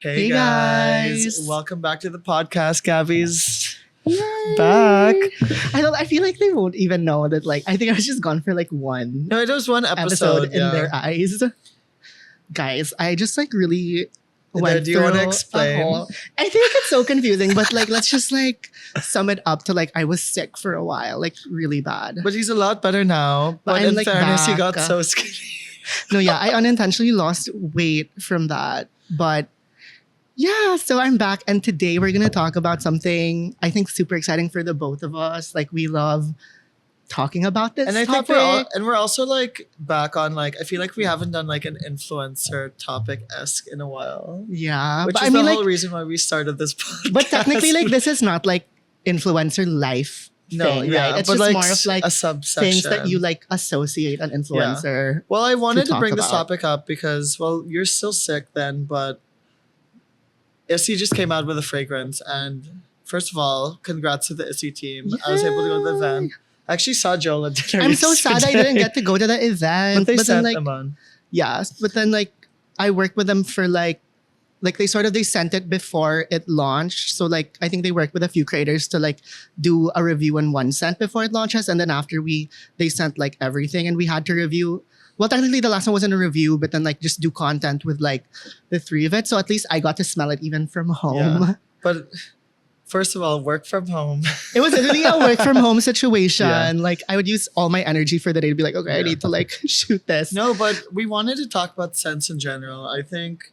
Hey Hey guys, guys! welcome back to the podcast. Gabby's Yay! back. I feel like they won't even know that. Like, I think I was just gone for like one No, it was one episode episode. in Yeah. their eyes. Guys, I just like really Do went you want to through a explain? whole. I think it's so confusing, but like, let's just like sum it up to like I was sick for a while, like really bad. But he's a lot better now. But But I'm, in like, fairness, he back. got so skinny. No, yeah, I unintentionally lost weight from that, but. Yeah, so I'm back, and today we're gonna talk about something I think super exciting for the both of us. Like we love talking about this And I topic. think we're also like back on like I feel like we haven't done like an influencer topic-esque in a while. Yeah, Which but is I mean, the like, whole reason why we started this podcast. but technically, like, this is not like influencer life thing, right? It's but just like more of like a subsection. things that you like associate an influencer. Well, I wanted to talk bring this about. topic up because, well, you're still sick then, but Issy just came out with a fragrance. And first of all, congrats to the Issy team. I was able to go to the event. I actually saw Joel at dinner. I'm so sad I didn't get to go to the event. But they then, sent like, them on. yeah, but then like I worked with them for like they sent it before it launched. So like I think they worked with a few creators to like do a review in 1 cent before it launches, and then after they sent like everything and we had to review. Well, technically the last one wasn't a review, but then like just do content with like the 3 of it. So at least I got to smell it even from home. Yeah. But first of all, work from home. It was literally a work from home situation. Yeah. Like I would use all my energy for the day to be like, okay, I Yeah. need to like shoot this. No, but we wanted to talk about scents in general. I think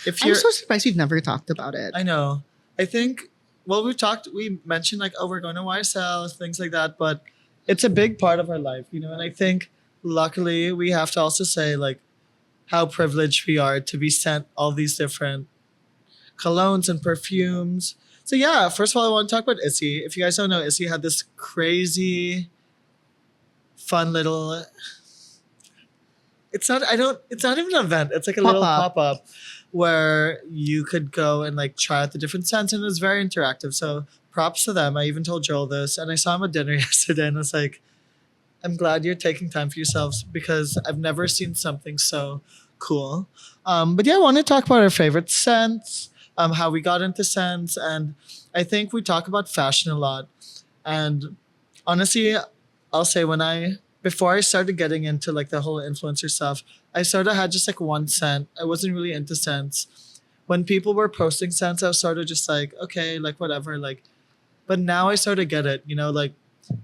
if I'm you're so surprised we've never talked about it. I know. I think, well, we mentioned like, oh, we're going to YSL, things like that, but it's a big part of our life, you know? And I think luckily we have to also say like how privileged we are to be sent all these different colognes and perfumes. So yeah, first of all, I want to talk about Issy. If you guys don't know, Issy had this crazy, fun little, it's not even an event. It's like a little Pop-up. pop-up where you could go and like try out the different scents, and it was very interactive. So props to them. I even told Joel this, and I saw him at dinner yesterday, and I was like, I'm glad you're taking time for yourselves because I've never seen something so cool. But yeah, I want to talk about our favorite scents, how we got into scents, and I think we talk about fashion a lot. And honestly, I'll say before I started getting into like the whole influencer stuff, I sort of had just like one scent. I wasn't really into scents. When people were posting scents, I was sort of just like, okay, like whatever, like. But now I sort of get it, you know, like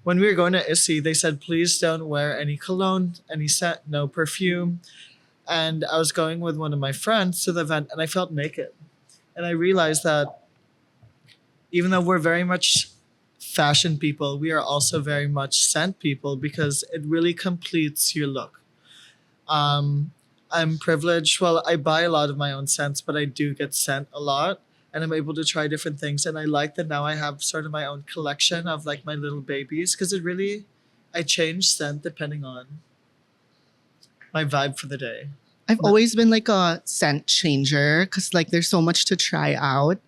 when we were going to Issy, they said, please don't wear any cologne, any scent, no perfume. And I was going with one of my friends to the event and I felt naked. And I realized that even though we're very much fashion people, we are also very much scent people because it really completes your look. I'm privileged. Well, I buy a lot of my own scents, but I do get sent a lot. And I'm able to try different things. And I like that now I have sort of my own collection of like my little babies because I change scent depending on my vibe for the day. I've always been like a scent changer because like there's so much to try out.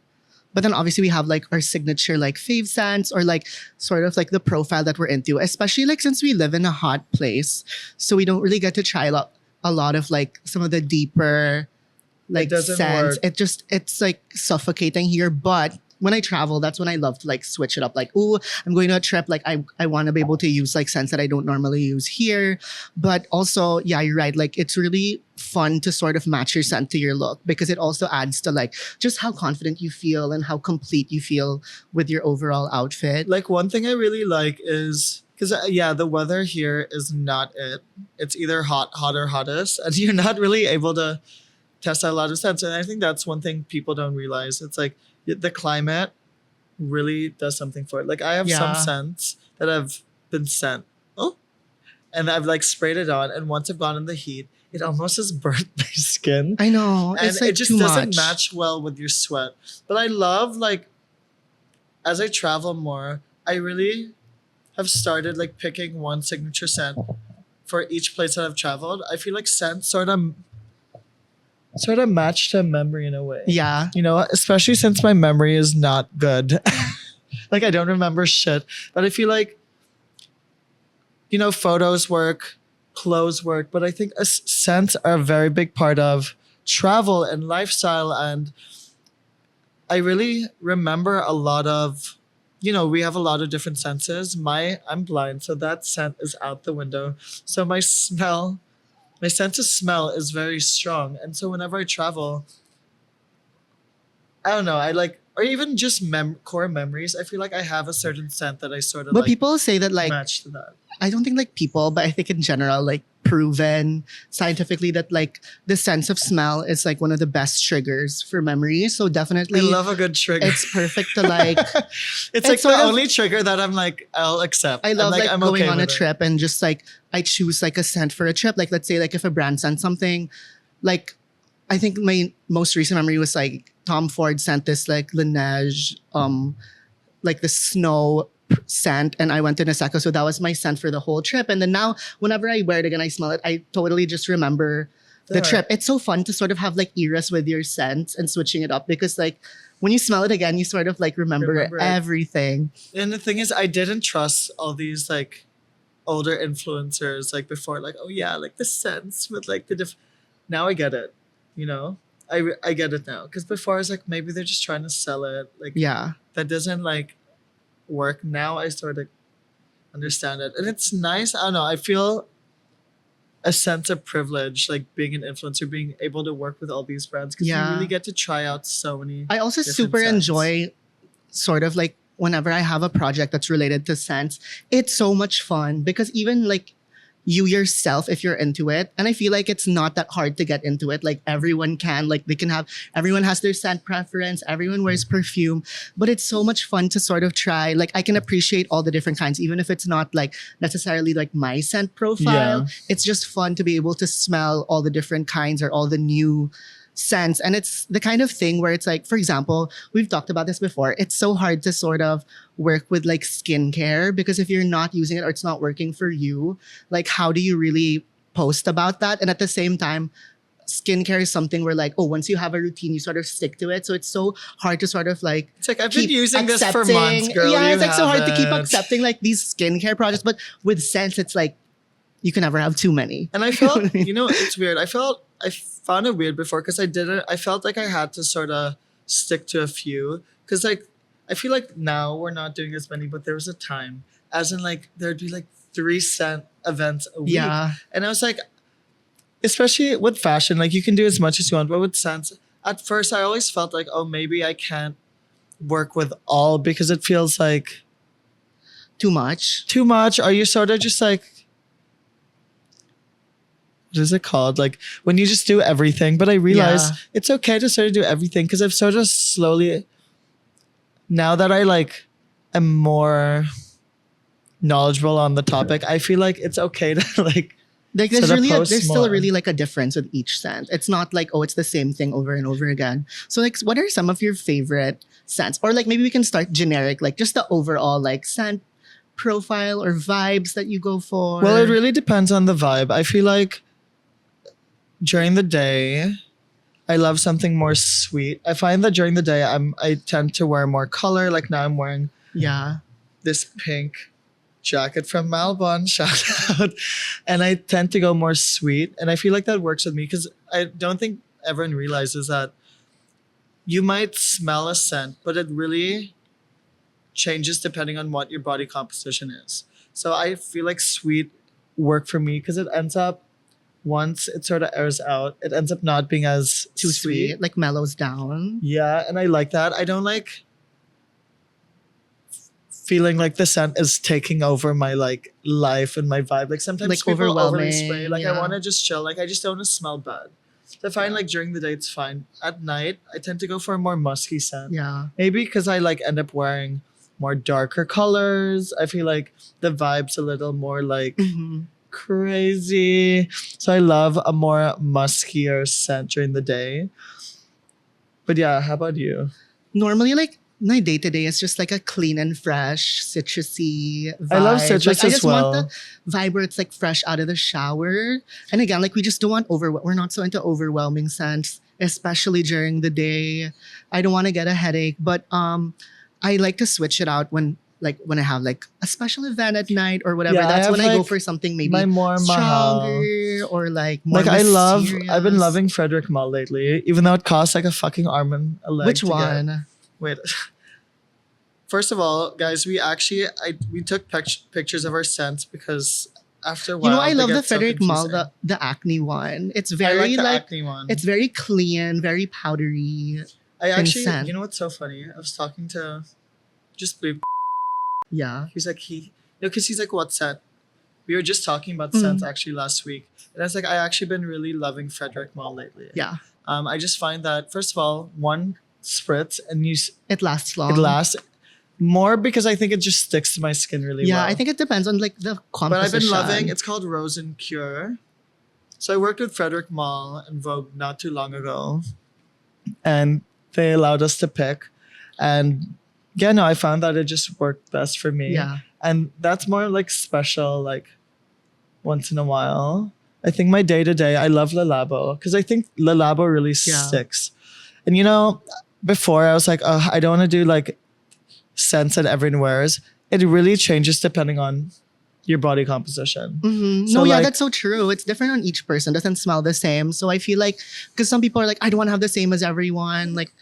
But then obviously we have like our signature like fave scents or like sort of like the profile that we're into, especially like since we live in a hot place. So we don't really get to try a lot of like some of the deeper like It doesn't scents. work. It's like suffocating here. But when I travel, that's when I love to like switch it up. Like, oh, I'm going to a trip. Like I want to be able to use like scents that I don't normally use here. But also, yeah, you're right. Like it's really fun to sort of match your scent to your look because it also adds to like just how confident you feel and how complete you feel with your overall outfit. Like one thing I really like is because yeah, the weather here is not it. It's either hot, or hottest, and you're not really able to test out a lot of scents. And I think that's one thing people don't realize. It's like the climate really does something for it. Like I have some Yeah. scents that have been sent. Oh, and I've like sprayed it on, and once I've gone in the heat, it almost has burnt my skin. I know. And It's like it just too doesn't much. match well with your sweat. But I love like as I travel more, I really have started like picking one signature scent for each place that I've traveled. I feel like scents sort of match to memory in a way. Yeah. You know, especially since my memory is not good. Like I don't remember shit. But I feel like, you know, photos work, clothes work, but I think scents are a very big part of travel and lifestyle. And I really remember a lot of, we have a lot of different senses. I'm blind, so that scent is out the window. So my sense of smell is very strong. And so whenever I travel, I don't know, I like, or even just core memories, I feel like I have a certain scent that I sort of But like people say that like match to that. I don't think like people, but I think in general, like proven scientifically that like the sense of smell is like one of the best triggers for memory. So definitely I love a good trigger. it's perfect to like it's like sort the of- only trigger that I'm like, I'll accept. I love like I'm going okay on a with it. trip and just like I choose like a scent for a trip. Like let's say like if a brand sent something, like I think my most recent memory was like Tom Ford sent this like Laneige, like the snow scent, and I went to Niseko, so that was my scent for the whole trip. And then now, whenever I wear it again, I smell it. I totally just remember the There. trip. It's so fun to sort of have like eras with your scents and switching it up because like when you smell it again, you sort of like remember Remember it. everything. And the thing is, I didn't trust all these like older influencers like before, like, oh yeah, like the scents with like the now I get it, I get it now, because before I was like, maybe they're just trying to sell it, like Yeah, that doesn't like work. Now I sort of understand it, and it's nice. I don't know, I feel a sense of privilege, like being an influencer, being able to work with all these brands, because Yeah. you really get to try out so many. I also different super scents. enjoy sort of like whenever I have a project that's related to scents, it's so much fun because even like you yourself, if you're into it, and I feel like it's not that hard to get into it. Like everyone can, like everyone has their scent preference, everyone wears perfume, but it's so much fun to sort of try. Like I can appreciate all the different kinds, even if it's not like necessarily like my scent profile. Yeah. It's just fun to be able to smell all the different kinds or all the new scents. And it's the kind of thing where it's like, for example, we've talked about this before. It's so hard to sort of work with like skincare because if you're not using it or it's not working for you, like how do you really post about that? And at the same time, skincare is something where like, oh, once you have a routine, you sort of stick to it. So it's so hard to sort of like It's like, I've been keep using this for accepting- months, girl. Yeah, you it's like so hard to keep haven't. accepting like these skincare projects. But with scents, it's like you can never have too many. And I felt, it's weird. I found it weird before because I felt like I had to sort of stick to a few. Because, like, I feel like now we're not doing as many, but there was a time, as in, like, there'd be like 3 scent events a week. Yeah. And I was like, especially with fashion, like, you can do as much as you want, but with scents, at first, I always felt like, oh, maybe I can't work with all because it feels like Too much. too much. Or you sort of just like, what is it called? Like when you just do everything. But I realized Yeah. it's okay to sort of do everything because I've sort of slowly, now that I like am more knowledgeable on the topic, I feel like it's okay to like Like there's sort of really post there's still more. really like a difference with each scent. It's not like oh it's the same thing over and over again. So like what are some of your favorite scents? Or like maybe we can start generic, like just the overall like scent profile or vibes that you go for. Well, it really depends on the vibe. I feel like during the day, I love something more sweet. I find that during the day, I tend to wear more color. Like now, I'm wearing Yeah. this pink jacket from Malbon, shout out, and I tend to go more sweet, and I feel like that works with me because I don't think everyone realizes that you might smell a scent, but it really changes depending on what your body composition is. So I feel like sweet work for me because it ends up, once it sort of airs out, it ends up not being as Too sweet. Like mellows down. Yeah, and I like that. I don't like feeling like the scent is taking over my like life and my vibe. Like sometimes Like people overly overwhelming, spray. Like I yeah. want to just chill. Like I just don't want to smell bad. So I find like during the day it's fine. At night I tend to go for a more musky scent. Yeah. Maybe because I like end up wearing more darker colors. I feel like the vibe's a little more like Mhm. crazy. So I love a more muskier scent during the day. But yeah, how about you? Normally like my day to day is just like a clean and fresh, citrusy vibe. I love citrus like, I as just well. want the vibe where it's like fresh out of the shower. And again, like we just don't want we're not so into overwhelming scents, especially during the day. I don't want to get a headache, but I like to switch it out when I have like a special event at night or whatever. Yeah, I That's have, when I go like, for something maybe my more mahal. stronger or like more Like mysterious? I've been loving Frederick Mall lately, even though it costs like a fucking arm and a leg. Which to get. one? Wait. First of all, guys, we took pictures of our scents because after a while, You know, I they love get the so Frederick Mall, confusing. the acne one. It's I very like the like acne one. it's very clean, very powdery. I actually, scent. you know what's so funny? I was talking to just bleep. Yeah. He was like because he's like, what scent? We were just talking about Mm. scents actually last week, and I was like, I actually been really loving Frederick Mall lately. Yeah. I just find that first of all, one spritz and It lasts long. it lasts more because I think it just sticks to my skin really Yeah, well. I think it depends on like the But composition. I've been loving. It's called Rose and Cure. So I worked with Frederick Mall and Vogue not too long ago, and they allowed us to pick, and yeah, no, I found that it just worked best for me. Yeah. And that's more like special, like once in a while. I think my day to day, I love Le Labo because I think Le Labo really Yeah. sticks. And you know, before I was like, oh, I don't want to do like scents that everyone wears. It really changes depending on your body composition. Mm-hmm. So, No, yeah, like- that's so true. It's different on each person. Doesn't smell the same. So I feel like because some people are like, I don't want to have the same as everyone. Like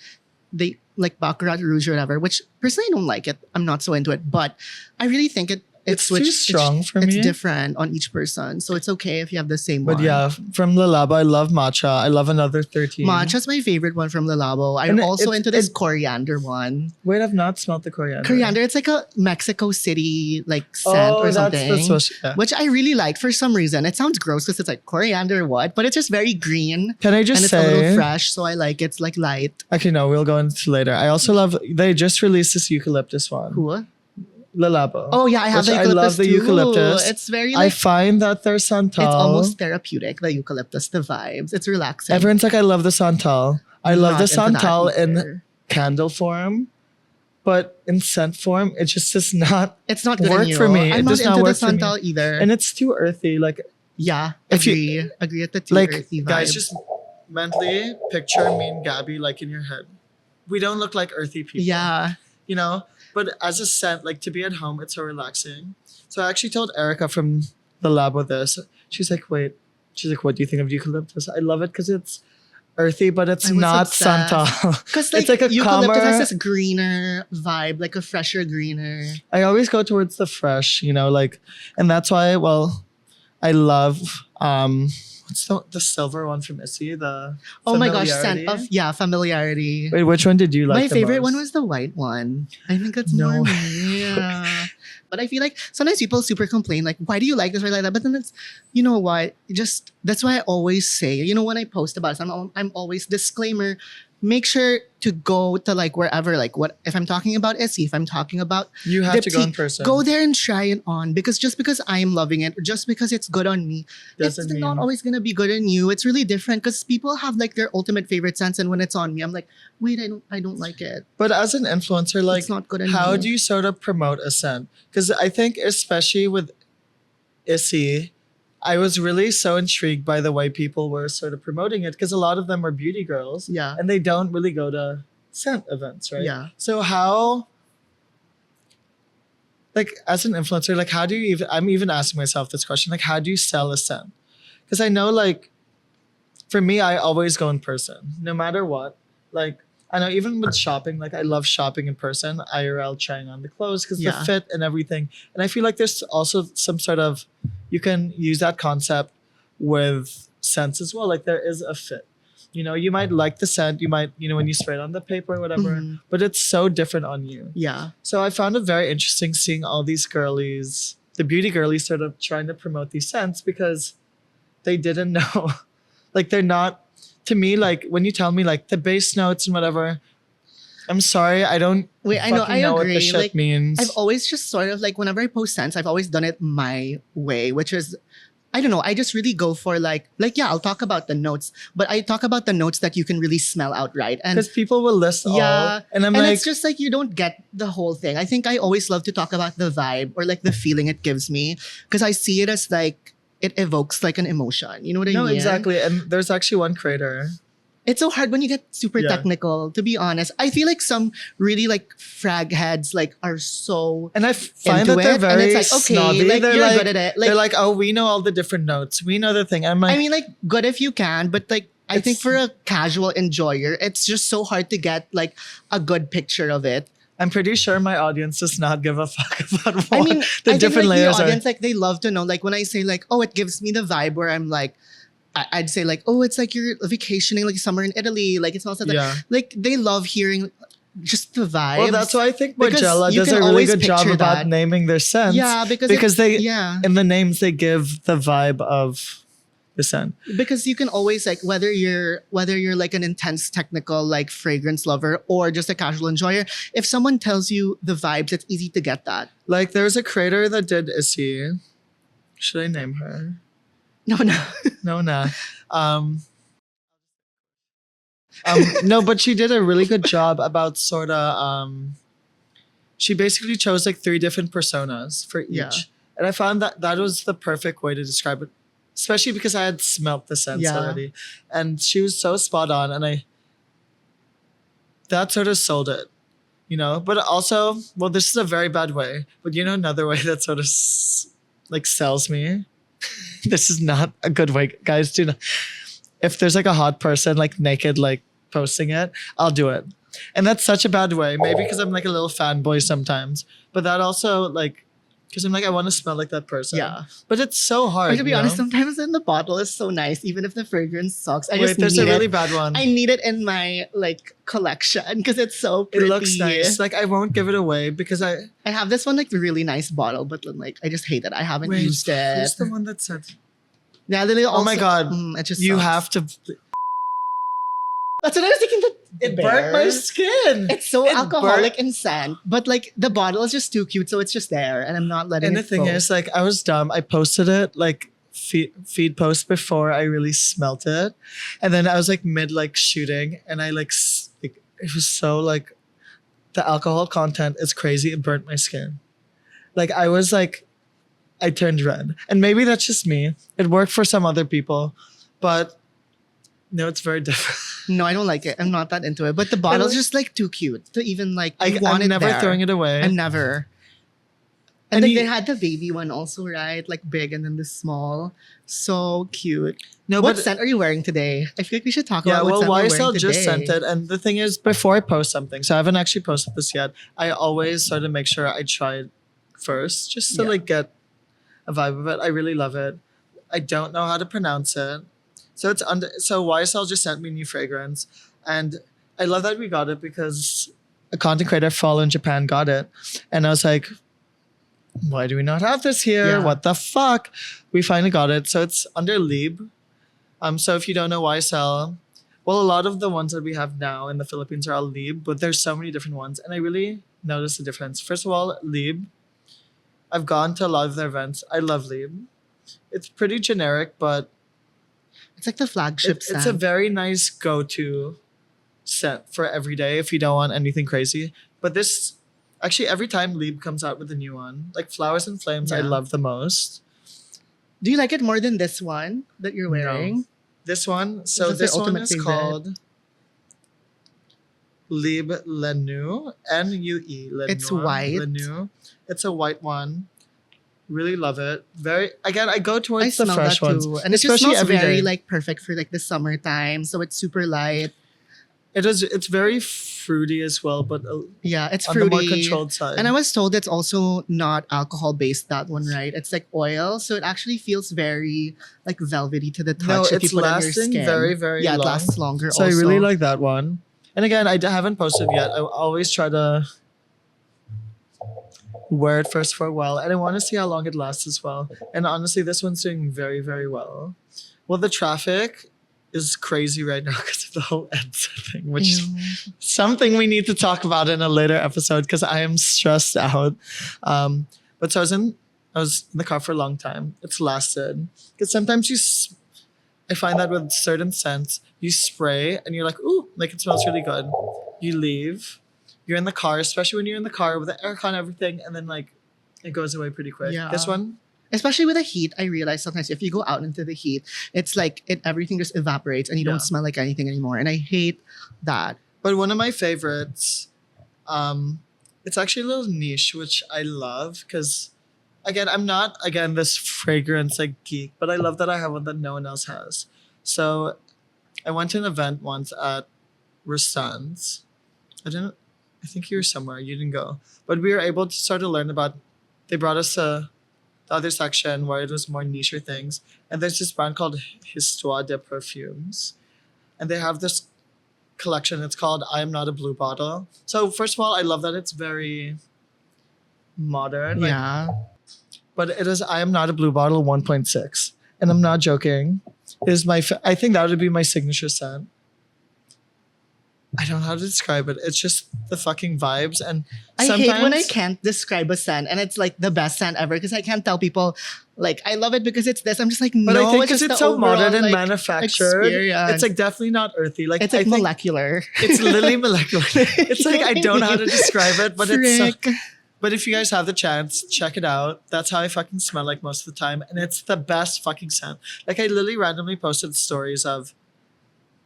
they like Baccarat Rouge or whatever, which personally I don't like it. I'm not so into it. But I really think It's too strong for me. It's different on each person. So it's okay if you have the same But one. yeah, from Le Labo, I love matcha. I love another 13. Matcha's my favorite one from Le Labo. I'm And also it's- into this it- coriander one. Wait, I've not smelled the coriander. Coriander, it's like a Mexico City like scent or something. yeah. Which I really liked for some reason. It sounds gross because it's like coriander what? But it's just very green. Can I just And it's a little say, fresh, so I like it. It's like light. actually, no, we'll go into later. I also love, they just released this eucalyptus one. Cool. Le Labo. Oh yeah, I have Which the I eucalyptus love the too. eucalyptus. It's very I like find that their Santal. it's almost therapeutic, the eucalyptus, the vibes. It's relaxing. Everyone's like, I love the Santal. I love the Not into that Santal in either. candle form, but in scent form, it just does not. It's not good work in you. for me. I'm It not does not into the work for me. Santal either. And it's too earthy. Like, yeah, if you- agree at the too like earthy vibes. guys, just mentally picture me and Gabbie like in your head. We don't look like earthy people. yeah. You know? But as a scent, like to be at home, it's so relaxing. So I actually told Erica from the Labo this. She's like, wait. She's like, what do you think of eucalyptus? I love it because it's earthy, but it's I was not obsessed. Santal. Because like, It's like a eucalyptus calmer- has this greener vibe, like a fresher greener. I always go towards the fresh, you know, like, and that's why, well, I love, what's the silver one from Issy? The Oh my gosh, scent Familiarity? of familiarity. Wait, which one did you like My the favorite most? one was the white one. I think that's No more way. me. Yeah. But I feel like sometimes people super complain, like, why do you like this or like that? But then it's, you know what? Just that's why I always say, you know, when I post about it, I'm always disclaimer. Make sure to go to like wherever, like what if I'm talking about Essie, if I'm talking about You have to go in Dipsy, person. go there and try it on because just because I'm loving it or just because it's good on me, Doesn't it's not mean- always gonna be good on you. It's really different because people have like their ultimate favorite scents, and when it's on me, I'm like, wait, I don't like it. But as an influencer, like, It's not good on how you. do you sort of promote a scent? Because I think, especially with Issy, I was really so intrigued by the way people were sort of promoting it because a lot of them are beauty girls Yeah. and they don't really go to scent events, right? Yeah. So how, like, as an influencer, like, how do you even? I'm even asking myself this question, like, how do you sell a scent? Because I know, like, for me, I always go in person, no matter what. Like, I know even with shopping, like I love shopping in person, IRL, trying on the clothes because Yeah. the fit and everything. And I feel like there's also some sort of, you can use that concept with scents as well. Like there is a fit. You know, you might like the scent, you might, you know, when you spray it on the paper or whatever, Mhm. but it's so different on you. Yeah. So I found it very interesting seeing all these girlies, the beauty girlies sort of trying to promote these scents because they didn't know. Like they're not, to me, like when you tell me like the base notes and whatever, I'm sorry, I don't Wait, I know, fucking I know what the agree. shit Like, means. I've always just sort of like whenever I post scents, I've always done it my way, which is I don't know. I just really go for like yeah, I'll talk about the notes, but I talk about the notes that you can really smell outright. And Because people will list yeah, all, and I'm and like, it's just like you don't get the whole thing. I think I always love to talk about the vibe or like the feeling it gives me because I see it as like it evokes like an emotion. You know what I no, mean? exactly. And there's actually one creator It's so hard when you get super Yeah. technical, to be honest. I feel like some really like frag heads like are so And I find into that they're it, and very it's like, okay, snobby. like, they're you're like, good at it. Like, they're like, oh, we know all the different notes. We know the thing. I'm like, I mean, like, good if you can, but like, I think It's- for a casual enjoyer, it's just so hard to get like a good picture of it. I'm pretty sure my audience does not give a fuck about what I mean, the I think different like the layers audience, like they love to know. Like when I say like, oh, it gives me the vibe where I'm like, I'd say like, oh, it's like you're vacationing like summer in Italy. Like it smells like are. Yeah. like they love hearing just the vibe. Well, that's why I think Because Margiela you does can a really always good job picture about that. naming their scents. Yeah, because yeah. in the names they give the vibe of the scent. Because you can always like whether you're like an intense technical like fragrance lover or just a casual enjoyer, if someone tells you the vibes, it's easy to get that. Like there's a creator that did Issy. Should I name her? No. No, nah. No, but she did a really good job about sort of she basically chose like 3 different personas for each. Yeah. And I found that that was the perfect way to describe it, especially because I had smelt the scents Yeah. already. And she was so spot on, and that sort of sold it, you know? But also, well, this is a very bad way, but you know another way that sort of like sells me? This is not a good way. Guys, do not. If there's like a hot person like naked like posting it, I'll do it. And that's such a bad way. Maybe because I'm like a little fanboy sometimes. But that also like because I'm like I want to smell like that person. Yeah. But it's so hard. Or to be you honest, know? sometimes in the bottle is so nice, even if the fragrance sucks. I Wait, just there's need a really it. bad one. I need it in my like collection because it's so It pretty. looks nice. Like I won't give it away because I I have this one like really nice bottle, but like I just hate it. I haven't used it. Who's the one that said Yeah, they also, Oh my God. it just you sucks. have to That's what I was thinking. it burnt my skin. It's so It alcoholic and scent, but like the bottle is just too cute, so it's just there, and I'm not letting And it the thing go. is, like, I was dumb. I posted it like feed post before I really smelt it, and then I was like mid like shooting, and I like it was so like the alcohol content is crazy. It burnt my skin. Like I was like, I turned red, and maybe that's just me. It worked for some other people, but no, it's very different. No, I don't like it. I'm not that into it. But the bottle's like- just like too cute to even like. You want I'm it never there. throwing it away. I'm never. And And like you- they had the baby one also, right? Like big and then the small. So cute. no, What but scent are you wearing today? I feel like we should talk yeah, about what well, scent we're YSL wearing just today. sent it, and the thing is, before I post something, so I haven't actually posted this yet. I always sort of make sure I try it first, just to Yeah. like get a vibe of it. I really love it. I don't know how to pronounce it, so it's under. So YSL just sent me new fragrance, and I love that we got it because a content creator I follow in Japan got it, and I was like, why do we not have this here? Yeah. What the fuck? We finally got it. So it's under Lieb. So if you don't know YSL, well, a lot of the ones that we have now in the Philippines are all Lieb, but there's so many different ones. And I really noticed the difference. First of all, Lieb. I've gone to a lot of their events. I love Lieb. It's pretty generic, but It's like the flagship it's scent. a very nice go-to scent for every day if you don't want anything crazy. But this, actually, every time Lieb comes out with a new one, like Flowers and Flames, I Yeah. love the most. Do you like it more than this one that you're No. wearing? This one, so This is your this one ultimate is favorite. called Lieb Lenu, Nue. Lenu, It's white. Lenu. It's a white one. Really love it. Very again, I go I towards the smell fresh that ones, too, and it just especially smells every very day. like perfect for like the summertime. So it's super light. It is. It's very fruity as well, but Yeah, it's on the more fruity. controlled side. And I was told it's also not alcohol based, that one, right? It's like oil, so it actually feels very like velvety to the touch. No, if it's you put it on your lasting skin. very, very yeah, long. it lasts longer. So also. I really like that one. And again, I haven't posted yet. I always try to wear it first for a while, and I want to see how long it lasts as well. And honestly, this one's doing very, very well. Well, the traffic is crazy right now because of the whole EDSA thing, which is Ew. something we need to talk about in a later episode because I am stressed out. But so I was in the car for a long time. It's lasted because sometimes I find that with certain scents, you spray and you're like, ooh, like it smells really good. You leave, you're in the car, especially when you're in the car with the aircon and everything, and then like it goes away pretty quick. Yeah. This one, Especially with the heat, I realize sometimes if you go out into the heat, it's like everything just evaporates and you Yeah. don't smell like anything anymore. And I hate that. But one of my favorites, it's actually a little niche, which I love because, again, I'm not this fragrance like geek, but I love that I have one that no one else has. So I went to an event once at Rastan's. I think you were somewhere. You didn't go, but we were able to sort of learn about. They brought us to the other section where it was more niche things, and there's this brand called Histoire de Perfumes, and they have this collection. It's called I Am Not a Blue Bottle. So first of all, I love that it's very modern. Like, Yeah. but it is I Am Not a Blue Bottle 1.6, and I'm not joking. It is I think that would be my signature scent. I don't know how to describe it. It's just the fucking vibes, and I sometimes hate when I can't describe a scent and it's like the best scent ever because I can't tell people like I love it because it's this. I'm just like, But no, I think it's because just it's the so modern overall, and like, manufactured, experience. it's like definitely not earthy. Like it's I like think molecular. it's literally molecular. It's like I don't know how to describe it, but it's. Frick. But if you guys have the chance, check it out. That's how I fucking smell like most of the time, and it's the best fucking scent. Like I literally randomly posted stories of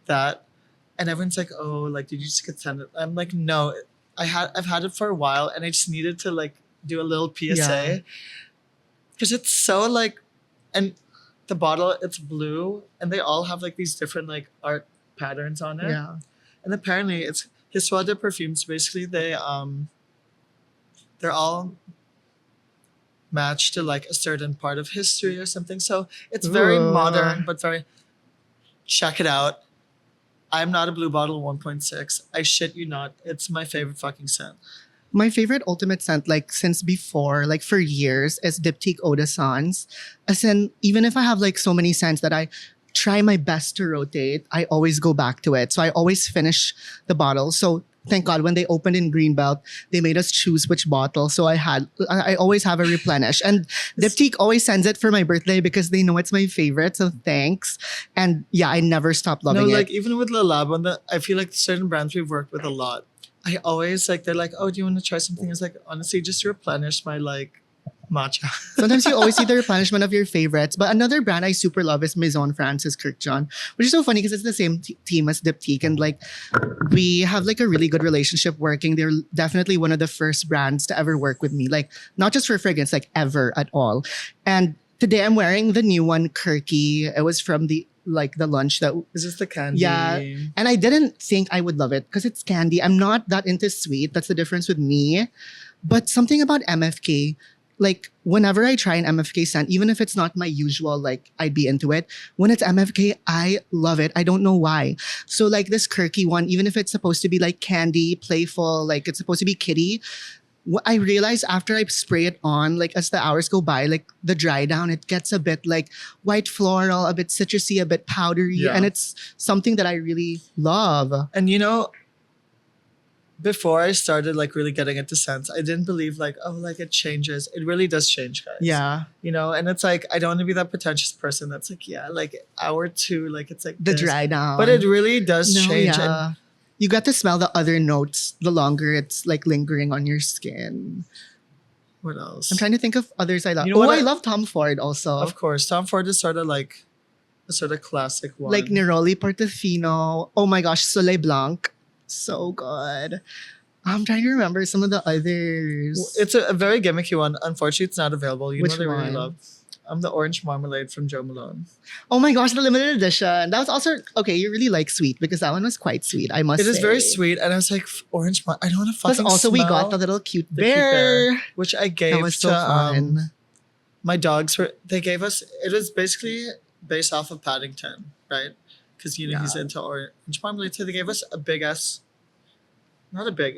that, and everyone's like, "Oh, like did you just get sent it?" I'm like, "No, I've had it for a while, and I just needed to like do a little Yeah. PSA because it's so like, and the bottle it's blue, and they all have like these different like art patterns on it, Yeah. and apparently it's Histoire de Perfumes. Basically, they're all matched to like a certain part of history or something. So it's very Ooh. modern, but very. Check it out. I'm Not a Blue Bottle 1.6. I shit you not. It's my favorite fucking scent. My favorite ultimate scent, like since before, like for years, is Diptyque Eau de Sans. As in, even if I have like so many scents that I try my best to rotate, I always go back to it. So I always finish the bottle. So thank God when they opened in Greenbelt, they made us choose which bottle. So I always have a replenish. And Diptyque always sends it for my birthday because they know it's my favorite. So thanks. And yeah, I never stop No, loving like it. even with La Lab, I feel like certain brands we've worked with a lot. I always like they're like, oh, do you want to try something? It's like honestly, just to replenish my like matcha. Sometimes you always see the replenishment of your favorites. But another brand I super love is Maison Francis Kirkjohn, which is so funny because it's the same team as Diptyque. And like we have like a really good relationship working. They're definitely one of the first brands to ever work with me. Like not just for fragrance, like ever at all. And today I'm wearing the new one, Kirky. It was from the lunch that Is this the candy? Yeah. and I didn't think I would love it because it's candy. I'm not that into sweet. That's the difference with me. But something about MFK, like whenever I try an MFK scent, even if it's not my usual, like I'd be into it. When it's MFK, I love it. I don't know why. So like this Kirky one, even if it's supposed to be like candy, playful, like it's supposed to be kitty. What I realized after I spray it on, like as the hours go by, like the dry down, it gets a bit like white floral, a bit citrusy, a bit powdery. Yeah. And it's something that I really love. And you know, before I started like really getting into scents, I didn't believe like, oh, like it changes. It really does change, guys. Yeah. You know, and it's like I don't want to be that pretentious person that's like, yeah, like hour two, like it's like The this. dry down. But it really does No, change. yeah. And You got to smell the other notes the longer it's like lingering on your skin. what else? I'm trying to think of others I love. You know what I I- love Tom Ford also. Of course, Tom Ford is sort of like a sort of classic one. Like Neroli Portofino. Oh my gosh, Soleil Blanc. So good. I'm trying to remember some of the others. It's a very gimmicky one. Unfortunately, it's not available. You Which know what I really one? love? The Orange Marmalade from Joe Malone. Oh my gosh, the limited edition. That was also okay. You really like sweet because that one was quite sweet. I must It say. is very sweet, and I was like, I don't want to Plus, fucking also we smell got the little cute the cute bear. which I gave That was so to fun. my dogs. They gave us. It was basically based off of Paddington, right? Because you know he's Yeah. into Orange Marmalade, so they gave us a big ass. Not a big.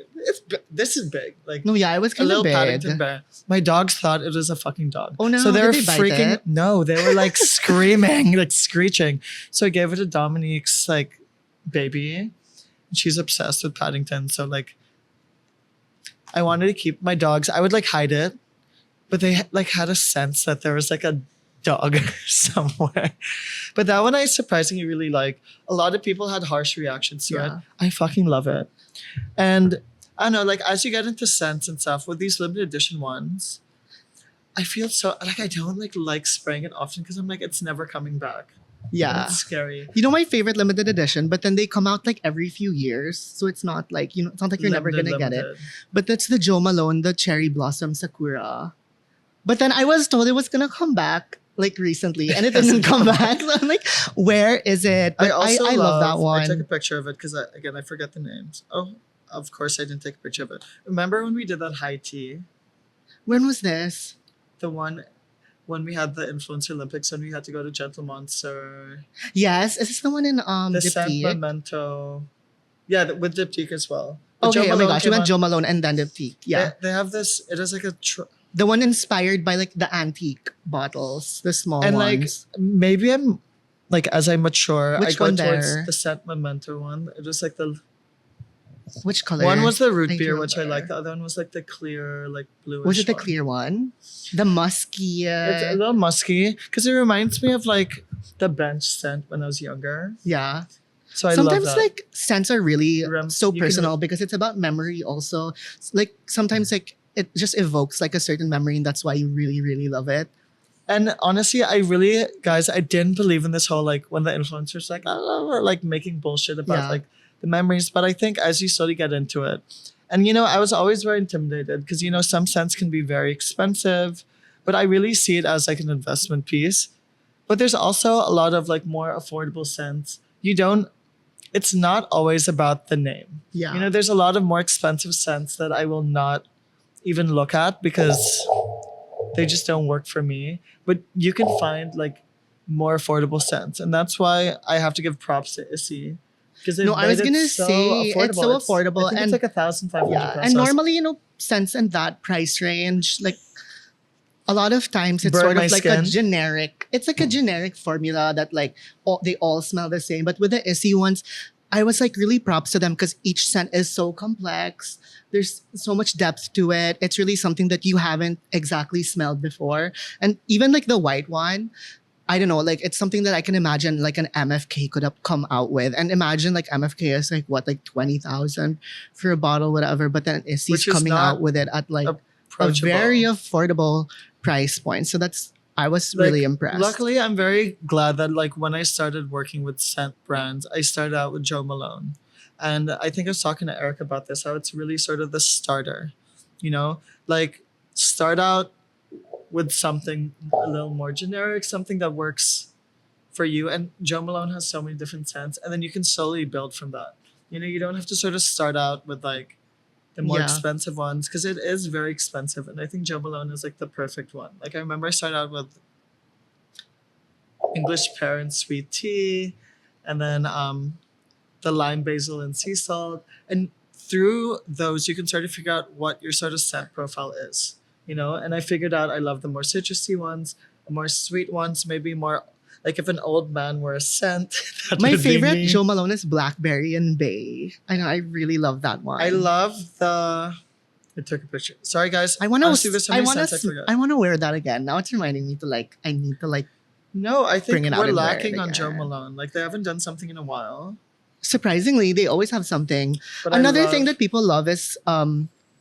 This is big. Like No, yeah, it was a kind little of big. Paddington bear. My dogs thought it was a fucking dog. Oh, no. So they Did were they bite freaking. it? No, they were like screaming, like screeching. So I gave it to Dominique's like baby, and she's obsessed with Paddington. So like, I wanted to keep my dogs. I would like hide it, but they like had a sense that there was like a dog somewhere. But that one I surprisingly really like. A lot of people had harsh reactions to it. Yeah. I fucking love it. And I don't know, like as you get into scents and stuff with these limited edition ones, I feel so like I don't like spraying it often because I'm like it's never coming back. And Yeah. it's scary. You know my favorite limited edition, but then they come out like every few years, so it's not like it's not like you're never gonna get it. Limited. But that's the Joe Malone, the Cherry Blossom Sakura. But then I was told it was gonna come back like recently, and it didn't come back. So I'm like, where is it? But I love that one. I took a picture of it because again I forget the names. Oh, of course I didn't take a picture of it. Remember when we did that high tea? When was this? The one when we had the Influencer Olympics and we had to go to Gentle Monster. Yes, is this the one in The scent Diptyque? Memento. Yeah, with Diptyque as well. But Okay, Joe oh my Malone gosh, you came went on- Joe Malone and then Diptyque. Yeah, They have this. It is like a. the one inspired by like the antique bottles, the small And like ones. maybe I'm like as I mature, I Which go one towards there? the scent memento one. It was like the Which color? one was the root I beer, which I remember. like. The other one was like the clear, like bluish. Was it the one. clear one? The musky. It's a little musky because it reminds me of like the bench scent when I was younger. Yeah. So I Sometimes love that. like scents are really so You can- personal because it's about memory also. Like sometimes like it just evokes like a certain memory and that's why you really, really love it. And honestly, guys, I didn't believe in this whole like when the influencers like like making bullshit about Yeah. like the memories. But I think as you slowly get into it, and I was always very intimidated because some scents can be very expensive, but I really see it as like an investment piece. But there's also a lot of like more affordable scents. It's not always about the name. Yeah. There's a lot of more expensive scents that I will not even look at because they just don't work for me. But you can find like more affordable scents. And that's why I have to give props to Issy. Because No, I was gonna say, it's so affordable I think and- it's like 1,500 Yeah. pesos. And normally, scents in that price range, like a lot of times it's Burn sort my of like skin. a generic, it's like a generic formula that like they all smell the same. But with the Issy ones, I was like really props to them because each scent is so complex. There's so much depth to it. It's really something that you haven't exactly smelled before. And even like the white one, I don't know, like it's something that I can imagine like an MFK could have come out with. And imagine like MFK is like what, like 20,000 for a bottle, whatever. But then Issy's Which is coming not out with it at like a Approachable. very affordable price point. So I was Like, really impressed. Luckily, I'm very glad that like when I started working with scent brands, I started out with Joe Malone. And I think I was talking to Eric about this, how it's really sort of the starter, like start out with something a little more generic, something that works for you. And Joe Malone has so many different scents, and then you can slowly build from that. You don't have to sort of start out with like the more Yeah. expensive ones because it is very expensive. And I think Joe Malone is like the perfect one. Like I remember I started out with English pear and sweet tea, and then the lime, basil, and sea salt. And through those, you can sort of figure out what your sort of scent profile is. And I figured out I love the more citrusy ones, the more sweet ones, maybe more like if an old man were a scent. that My would be favorite me. Joe Malone is Blackberry and Bay. I know, I really love that one. I love the. I took a picture. Sorry, guys. I want Honestly, there's so to. many scents I forgot. I want to wear that again. Now it's reminding me to like. I need to like. No, I think Bring it out we're and wear it lacking on Joe again. Malone. Like they haven't done something in a while. Surprisingly, they always have something. But Another I love, thing that people love is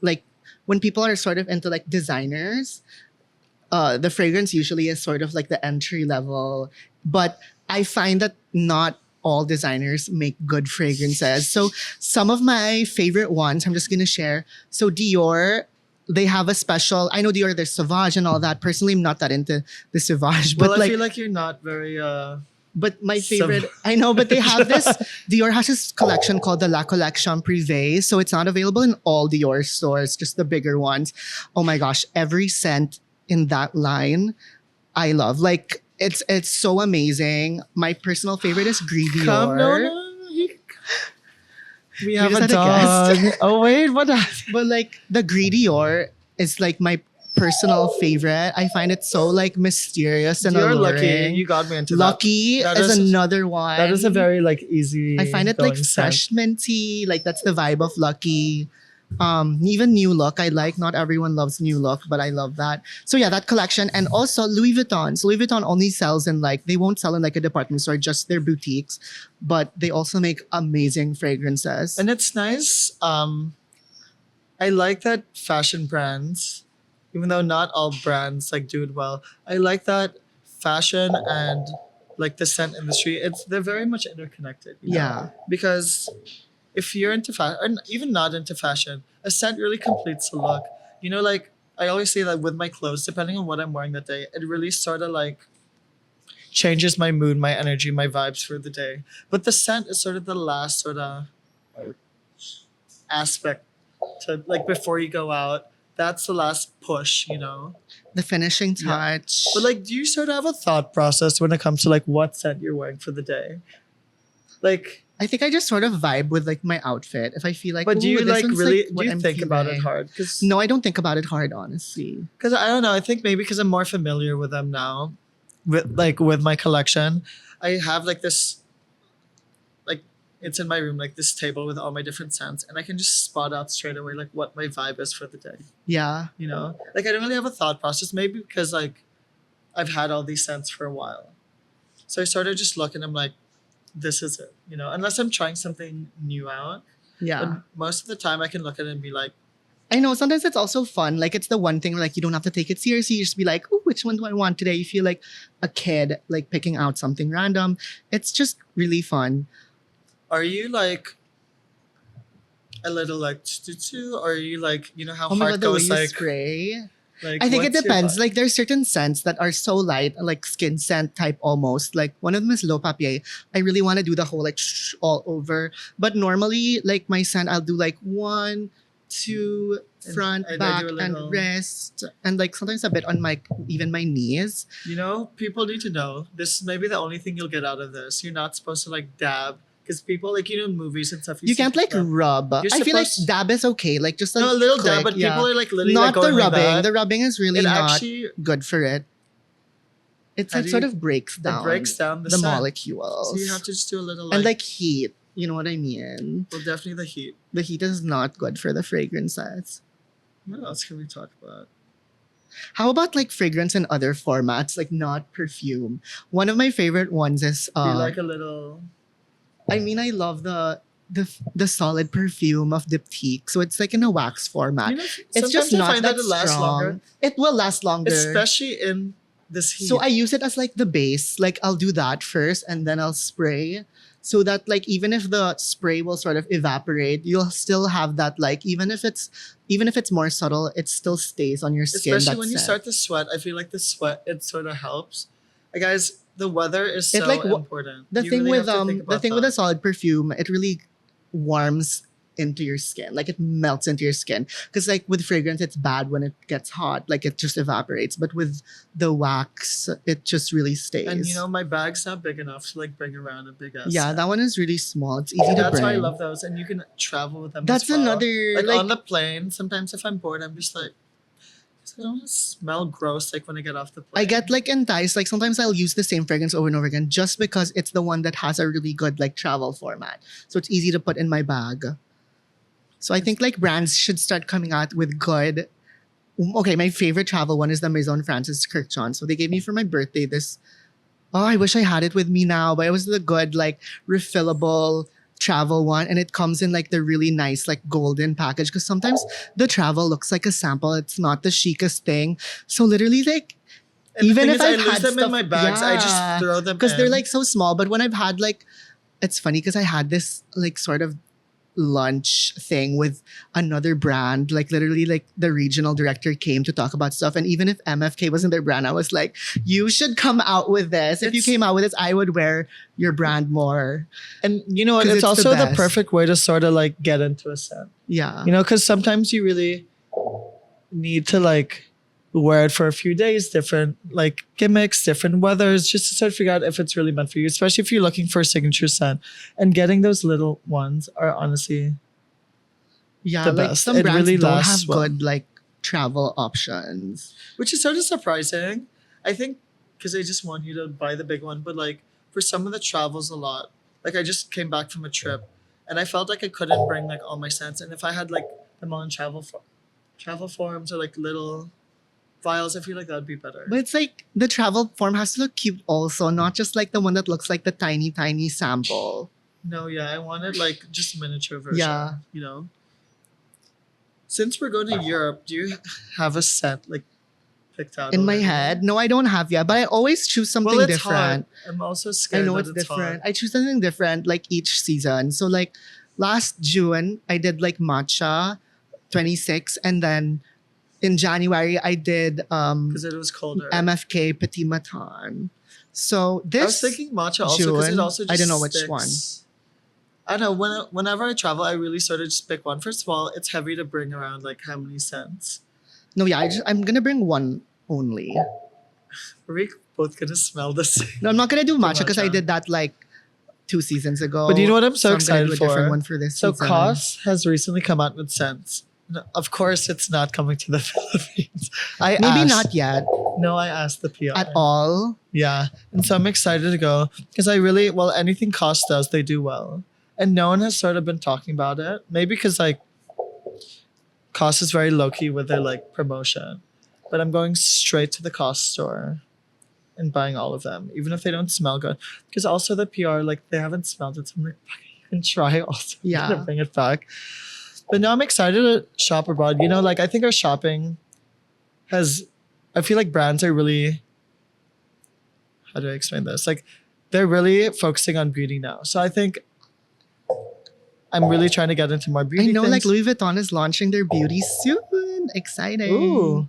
like when people are sort of into like designers. The fragrance usually is sort of like the entry level, but I find that not all designers make good fragrances. So some of my favorite ones, I'm just gonna share. So Dior, they have a special. I know Dior, there's Sauvage and all that. Personally, I'm not that into the Sauvage, but well, I like, feel like you're not very. but my favorite, I know, but they have this. Dior has this collection called the La Collection Privée. So it's not available in all Dior stores, just the bigger ones. Oh my gosh, every scent in that line, I love. Like it's so amazing. My personal favorite is Greedy Come, Dior. We have just a had a dog. guest. Oh wait, what happened? But like the Greedy Dior is like my personal favorite. I find it so like mysterious and You're alluring. lucky. You got me into Lucky That is is- another one. that. That is a very like easy. I find it like going scent. fresh minty. Like that's the vibe of Lucky. Even New Look, I like. Not everyone loves New Look, but I love that. So yeah, that collection, and also Louis Vuitton. So Louis Vuitton only sells in like they won't sell in like a department store, just their boutiques, but they also make amazing fragrances. And it's nice. I like that fashion brands even though not all brands like do it well. I like that fashion and like the scent industry, they're very much interconnected. Yeah. Because if you're into fashion, and even not into fashion, a scent really completes the look. Like I always say that with my clothes, depending on what I'm wearing that day, it really sort of like changes my mood, my energy, my vibes for the day. But the scent is sort of the last sort of aspect to like before you go out. That's the last push. The finishing Yeah. touch. But like, do you sort of have a thought process when it comes to like what scent you're wearing for the day? Like, I think I just sort of vibe with like my outfit. If I feel like, but do "Ooh, you this like one's, really? what Do you I'm think about it feeling." hard? Because No, I don't think about it hard, honestly. I don't know. I think maybe because I'm more familiar with them now, with my collection, I have like this, like it's in my room, like this table with all my different scents, and I can just spot out straight away like what my vibe is for the day. Yeah. Like I don't really have a thought process. Maybe because like I've had all these scents for a while, so I sort of just look and I'm like, this is it. Unless I'm trying something new out. Yeah. But most of the time, I can look at it and be like, I know sometimes it's also fun. Like it's the one thing where, like you don't have to take it seriously. You just be like, "Oh, which one do I want today?" You feel like a kid, like picking out something random. It's just really fun. are you like a little like or are you like how Oh my heart god, the way goes you like spray. like I think it what's your depends. vibe? Like there's certain scents that are so light, like skin scent type almost. Like one of them is low papier. I really want to do the whole like all over. But normally, like my scent, I'll do like one, two, And front, I back, do a and little- wrist, and like sometimes a bit on my even my knees. People need to know this may be the only thing you'll get out of this. You're not supposed to like dab because people like in movies and stuff. You see can't like people- rub. You're I feel like supposed- dab is okay. Like just like no, a little click, dab, but yeah. people are like literally Not like going the like rubbing. that. The rubbing is really It not actually good for it. It's How like do sort you- of breaks down. it breaks down the, the scent. molecules. So you have to just do a little and like heat. You know what I mean? well, definitely the heat. The heat is not good for the fragrances. What else can we talk about? How about like fragrance in other formats, like not perfume? One of my favorite ones is Be like a little. I mean, I love the solid perfume of Diptyque. So it's like in a wax format. It's just sometimes I not find that it lasts strong. longer, It will last longer. especially in this heat. So I use it as like the base. Like I'll do that first and then I'll spray. So that like even if the spray will sort of evaporate, you'll still have that like even if it's more subtle, it still stays on your skin. Especially that when you scent. start to sweat, I feel like the sweat it sort of helps. Guys, the weather is It so like important. The You thing really with have to think the about thing with a that. solid perfume, it really warms into your skin. Like it melts into your skin. Because like with fragrance, it's bad when it gets hot. Like it just evaporates. But with the wax, it just really stays. And my bag's not big enough to like bring around a big ass. yeah, set. that one is really small. It's easy to That's bring. why I love those, and you can travel with them. That's as well. another like, like on the plane. Sometimes if I'm bored, I'm just like, I don't want to smell gross like when I get off the plane. I get like enticed. Like sometimes I'll use the same fragrance over and over again just because it's the one that has a really good like travel format. So it's easy to put in my bag. So I think like brands should start coming out with good. Okay, my favorite travel one is the Maison Francis Kirkjohn. So they gave me for my birthday this. Oh, I wish I had it with me now, but it was the good like refillable travel one, and it comes in like the really nice like golden package. Because sometimes the travel looks like a sample. It's not the chicest thing. So literally like. And the Even thing if is, I I've lose had them in stuff- my bags, I Yeah. just throw them Because they're in. like so small. But when I've had like, it's funny because I had this like sort of lunch thing with another brand. Like literally, like the regional director came to talk about stuff. And even if MFK wasn't their brand, I was like, you should come out with this. If you It's- came out with this, I would wear your brand more. And you know what? 'Cause It's it's the also the best. perfect way to sort of like get into a scent. Yeah. Because sometimes you really need to like wear it for a few days, different like gimmicks, different weathers, just to sort of figure out if it's really meant for you, especially if you're looking for a signature scent. And getting those little ones are honestly, Yeah. the Like best. some It brands really don't lasts have well. good like travel options. which is sort of surprising. I think because they just want you to buy the big one, but like for some of the travels a lot, like I just came back from a trip and I felt like I couldn't bring like all my scents. And if I had like them all in travel forms or like little vials, I feel like that'd be better. But it's like the travel form has to look cute also, not just like the one that looks like the tiny, tiny sample. No, yeah, I wanted like just miniature version. Yeah. Since we're going to Europe, do you have a scent like picked out In my already? head, no, I don't have yet, but I always choose something Well, it's different. hot. I'm also I scared know that it's it's different. hot. I choose something different like each season. So like last June, I did like matcha 26, and then in January I did Because it was colder. MFK Petit Matin. So I was this thinking matcha also because it June, also just I don't know which sticks. one. I don't know. Whenever I travel, I really sort of just pick one. First of all, it's heavy to bring around. Like how many scents? No, yeah, I'm gonna bring one only. Are we both gonna smell the same? No, I'm not gonna do matcha because I matcha. did that like 2 seasons ago. But you know what I'm so I'm gonna do excited a different for? one for this So season. COS has recently come out with scents. No, of course, it's not coming to the Philippines. I Maybe asked. not yet No, I asked the PR. at all. Yeah, and so I'm excited to go because I really anything COS does, they do well, and no one has sort of been talking about it. Maybe because like COS is very low key with their like promotion, but I'm going straight to the COS store and buying all of them, even if they don't smell good. Because also the PR like they haven't smelled it, so I'm like, "Fuck it, you can try also. Yeah. Bring it back. But now I'm excited to shop abroad. You know, like I think our shopping has. I feel like brands are really. How do I explain this? Like, they're really focusing on beauty now. So I think I'm really trying to get into more I beauty. know, things. like Louis Vuitton is launching their beauty soon. Exciting. Ooh.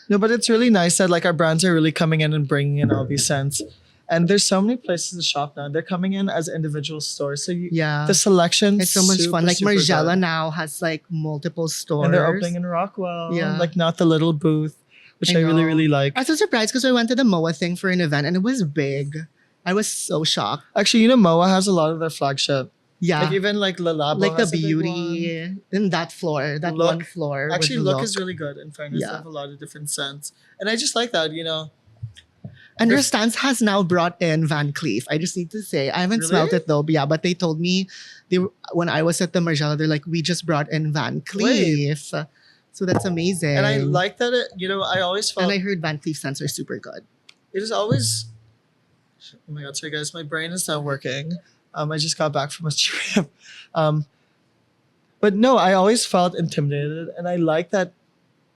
No, but it's really nice that like our brands are really coming in and bringing in all these scents. And there's so many places to shop now. They're coming in as individual stores. So Yeah. the selection It's so much super, fun. Like super Margiela good. now has like multiple stores. And they're opening in Rockwell. Yeah. Like not the little booth, which I, really, know. really like. I was so surprised because I went to the MOA thing for an event and it was big. I was so shocked. Actually, you know, MOA has a lot of their flagship. Yeah. Like even like Le Labo Like the has a big beauty one. in that floor, that Look. one floor. with Actually, the look is really good. In fairness, Yeah. they have a lot of different scents, and I just like that. You know, And If- Restance has now brought in Van Cleef. I just need to say, I haven't Really? smelled it though, but yeah, but they told me when I was at the Margiela, they're like, we just brought in Van Cleef. So that's amazing. and I like that. You know, I always felt And I heard Van Cleef scents are super good. it is always. Oh my god! Sorry guys, my brain is not working. I just got back from a trip. But no, I always felt intimidated, and I like that.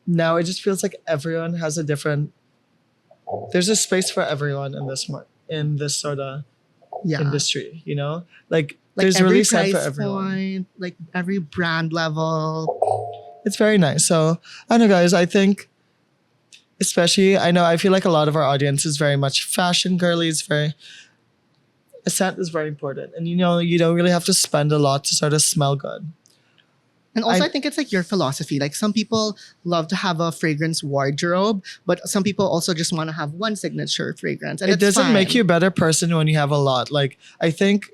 Now it just feels like everyone has a different. There's a space for everyone in this sort of Yeah. industry. You know, like Like there's every really scent price for everyone. point, like every brand level. It's very nice. So I don't know, guys. I think, especially, I feel like a lot of our audience is very much fashion girly. It's very, a scent is very important, and you know, you don't really have to spend a lot to sort of smell good. And also, I- I think it's like your philosophy. Like some people love to have a fragrance wardrobe, but some people also just want to have one signature fragrance. And It it's doesn't make fine. you a better person when you have a lot. Like I think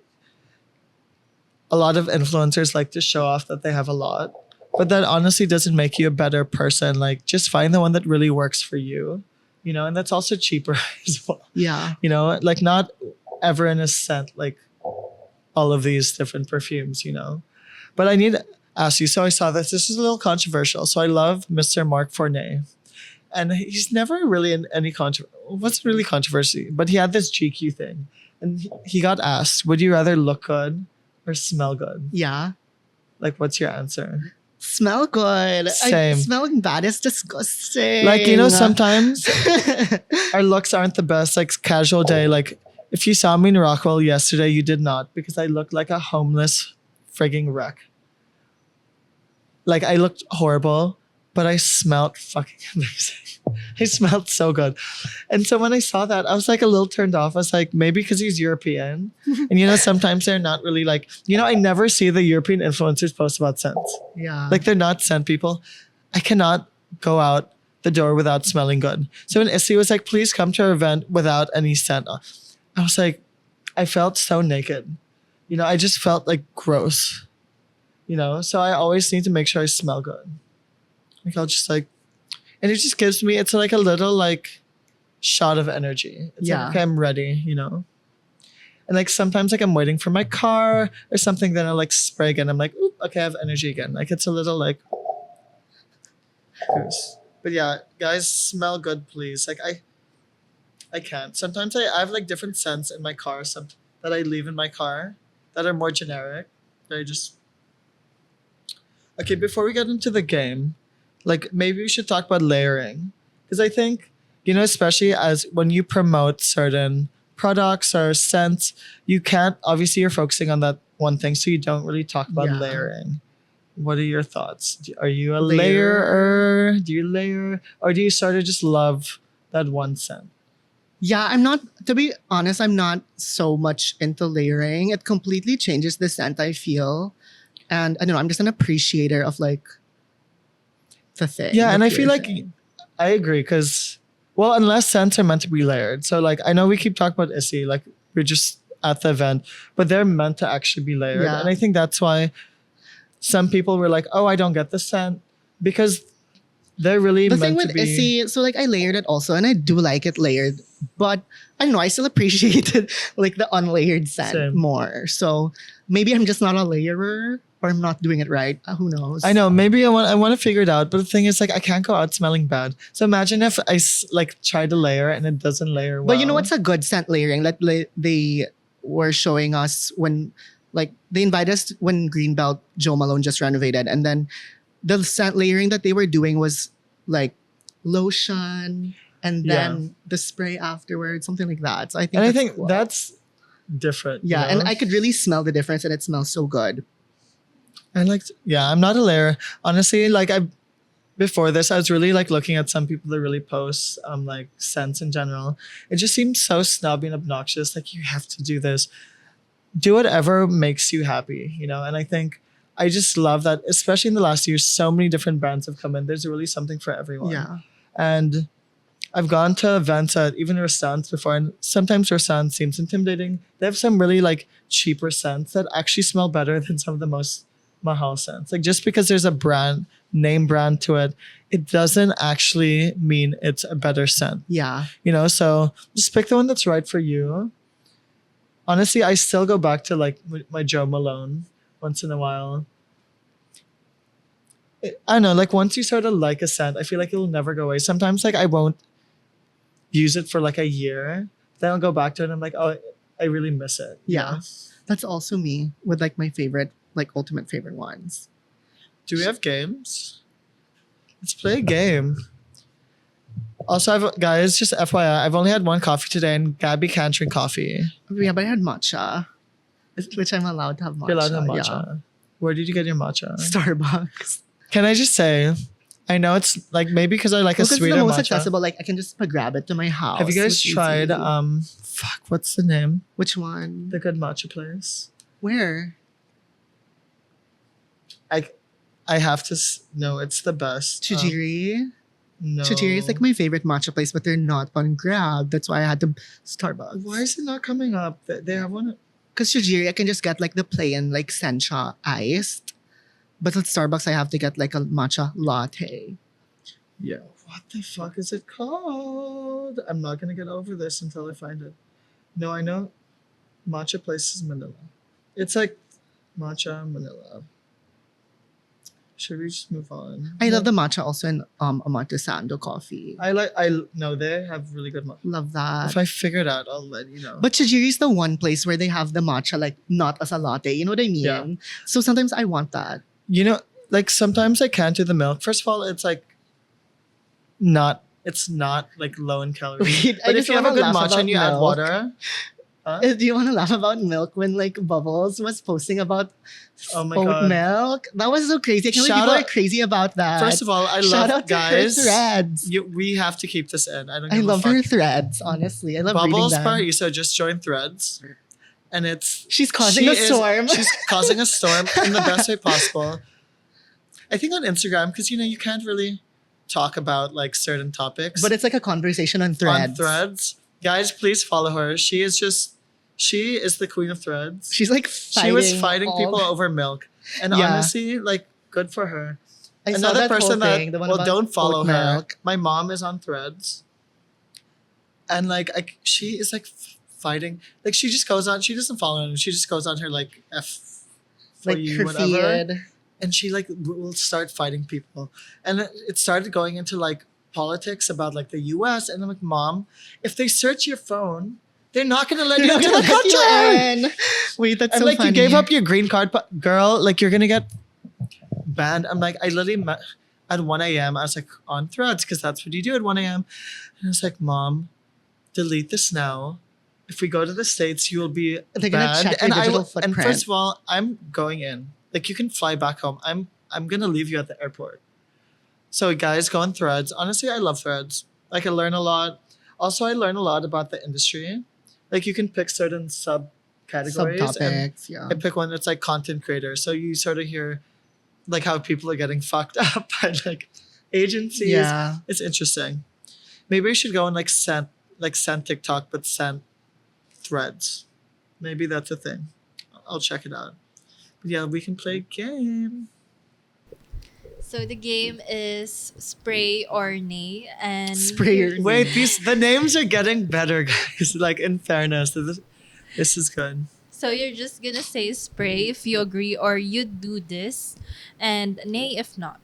a lot of influencers like to show off that they have a lot, but that honestly doesn't make you a better person. Like just find the one that really works for you, you know, and that's also cheaper as well. Yeah. You know, like not everyone is scent like all of these different perfumes, you know. But I need to ask you. So I saw this. This is a little controversial. So I love Mr. Mark Fournier, and he's never really in any What's really controversy? But he had this GQ thing, and he got asked, "Would you rather look good or smell good?" Yeah. Like, what's your answer? Smell good. Same. Smelling bad is disgusting. Like, you know, sometimes our looks aren't the best. Like casual day. Like if you saw me in Rockwell yesterday, you did not because I looked like a homeless frigging wreck. Like I looked horrible, but I smelled fucking amazing. I smelled so good. And so when I saw that, I was like a little turned off. I was like, maybe because he's European. And you know, sometimes they're not really like, you know, I never see the European influencers post about scents. yeah. Like they're not scent people. I cannot go out the door without smelling good. So when Issy was like, please come to our event without any scent, I was like, I felt so naked. You know, I just felt like gross. You know, so I always need to make sure I smell good. Like I'll just like, and it just gives me, it's like a little like shot of energy. It's Yeah. like, okay, I'm ready, you know? And like sometimes like I'm waiting for my car or something, then I'll like spray again. I'm like, oop, okay, I have energy again. Like it's a little like, boost. But yeah, guys, smell good, please. Like I can't. Sometimes I have like different scents in my car, some that I leave in my car that are more generic. That I just Okay, before we get into the game, like maybe we should talk about layering. Because I think, especially as when you promote certain products or scents, you can't, obviously, you're focusing on that one thing, so you don't really talk about Yeah. layering. What are your thoughts? Are you a Layer. layerer? Do you layer? Or do you sort of just love that one scent? Yeah, I'm not, to be honest, I'm not so much into layering. It completely changes the scent I feel. And I don't know, I'm just an appreciator of like the thing. Yeah, the and I pure feel like thing. I agree because, well, unless scents are meant to be layered. So, like, I know we keep talking about Issy, like, we're just at the event, but they're meant to actually be layered. Yeah. And I think that's why some people were like, oh, I don't get the scent because they're really The meant thing to with be. Issy, so like I layered it also, and I do like it layered, but I don't know, I still appreciated like the unlayered scent Same. more. So maybe I'm just not a layerer, or I'm not doing it right. Who knows? I know, maybe I want to figure it out, but the thing is, like, I can't go out smelling bad. So imagine if I like try to layer and it doesn't layer well. But you know what's a good scent layering? Like they were showing us when, like, they invited us when Greenbelt Joe Malone just renovated, and then the scent layering that they were doing was like lotion and then the spray afterwards, something like that. So I think And I that's think cool. that's different. Yeah, you know? and I could really smell the difference, and it smells so good. I'm not a layer. Honestly, like before this, I was really like looking at some people that really post like scents in general. It just seems so snobby and obnoxious. Like, you have to do this. Do whatever makes you happy, And I think I just love that, especially in the last year, so many different brands have come in. There's really something for everyone. Yeah. And I've gone to events at even restaurants before, and sometimes restaurants seems intimidating. They have some really like cheaper scents that actually smell better than some of the most mahal scents. Like, just because there's a name brand to it, it doesn't actually mean it's a better scent. Yeah. So just pick the one that's right for you. Honestly, I still go back to like my Joe Malone once in a while. I don't know, like once you sort of like a scent, I feel like it'll never go away. Sometimes like I won't use it for like a year. Then I'll go back to it and I'm like, oh, I really miss it. Yeah. That's also me with like my favorite, like ultimate favorite ones. Do we have games? Let's play a game. Also, guys, just FYI, I've only had one coffee today and Gabbie can't drink coffee. Yeah, but I had matcha, which I'm allowed to have matcha. You're allowed to have matcha. Where did you get your matcha? Yeah. Starbucks. Can I just say, I know it's like maybe because I like a Because it's sweeter the most matcha. accessible. Like I can just grab it to my house. Have you guys It's tried easy. what's the name? Which one? The good matcha place. Where? I have to no, it's the best. Chujiri? No. Chujiri is like my favorite matcha place, but they're not on Grab. That's why I had to Starbucks. Why is it not coming up? They have one. Because Chujiri, I can just get like the plain like sencha iced. But at Starbucks, I have to get like a matcha latte. Yeah. What the fuck is it called? I'm not gonna get over this until I find it. No, I know. Matcha place is Manila. It's like matcha Manila. Should we just move on? I love the matcha also in Amatesando coffee. I know they have really good matcha. Love that. If I figure it out, I'll let you know. But Chujiri is the one place where they have the matcha like not as a latte. You know what I mean? Yeah. So sometimes I want that. Like sometimes I can't do the milk. First of all, it's like it's not like low in calories. Wait, I But if just you have a wanna good laugh matcha and about you add milk. water, Do you want to laugh about milk when like Bubbles was posting about Oh my oat God. milk? That was so crazy. I can't believe Shout people out- are crazy about that. first of all, I Shout love out to guys. her threads. We have to keep this in. I don't. I Give a love fuck. her threads, honestly. I love Bubbles reading them. Paraiso just joined Threads, and it's She's causing a storm. She's causing a storm in the best way possible. I think on Instagram, because you can't really talk about like certain topics, But it's like a conversation on threads. on Threads, guys, please follow her. She is the queen of Threads. She's like She was fighting all- people over milk, and Yeah. honestly, like, good for her. I saw Another that whole person thing, the that one well, about don't follow oat her. milk. My mom is on Threads, and like she is like fighting. Like she just goes on. She doesn't follow him. She just goes on her like F for Like you her whatever, feed. and she like will start fighting people. And it started going into like politics about like the U.S. And I'm like, Mom, if they search your phone, they're not gonna let you They're into not the gonna let you country. in. Wait, that's And so like funny. you gave up your green card, girl. Like you're gonna get banned. I'm like, I literally met at 1 a.m. I was like on threads because that's what you do at 1 a.m. And I was like, Mom, delete this now. If we go to the States, you will be They're gonna banned. check your digital And footprint. first of all, I'm going in. Like you can fly back home. I'm gonna leave you at the airport. So guys, go on threads. Honestly, I love threads. Like I learn a lot. Also, I learn a lot about the industry. Like you can pick certain subcategories. And Subtopics, yeah. I pick one that's like content creator. So you sort of hear like how people are getting fucked up by like agencies. Yeah. It's interesting. Maybe we should go and like send TikTok, but send threads. Maybe that's a thing. I'll check it out. But yeah, we can play a game. So the game is spray or nay, and Sprayer. Wait, the names are getting better, guys. Like in fairness, this is good. So you're just gonna say spray if you agree or you do this, and nay if not.